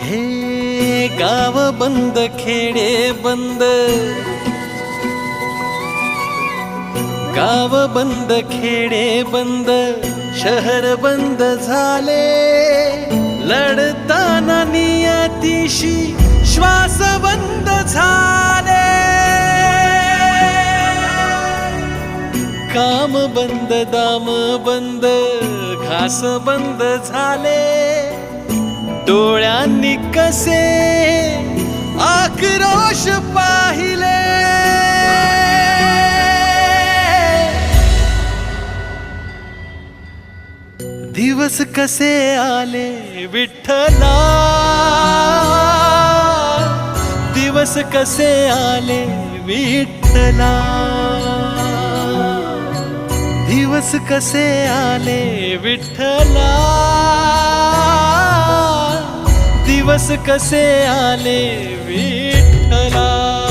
हे गाव बंद खेडे बंद, गाव बंद खेडे बंद, शहर बंद झाले, लढताना नियतीशी श्वास बंद झाले, काम बंद दाम बंद, घास बंद झाले, डोळ्यांनी कसे आक्रोश पाहिले, दिवस कसे आले विठ्ठला, दिवस कसे आले विठ्ठला, दिवस कसे आले विठ्ठला, दिवस कसे आले विठ्ठला.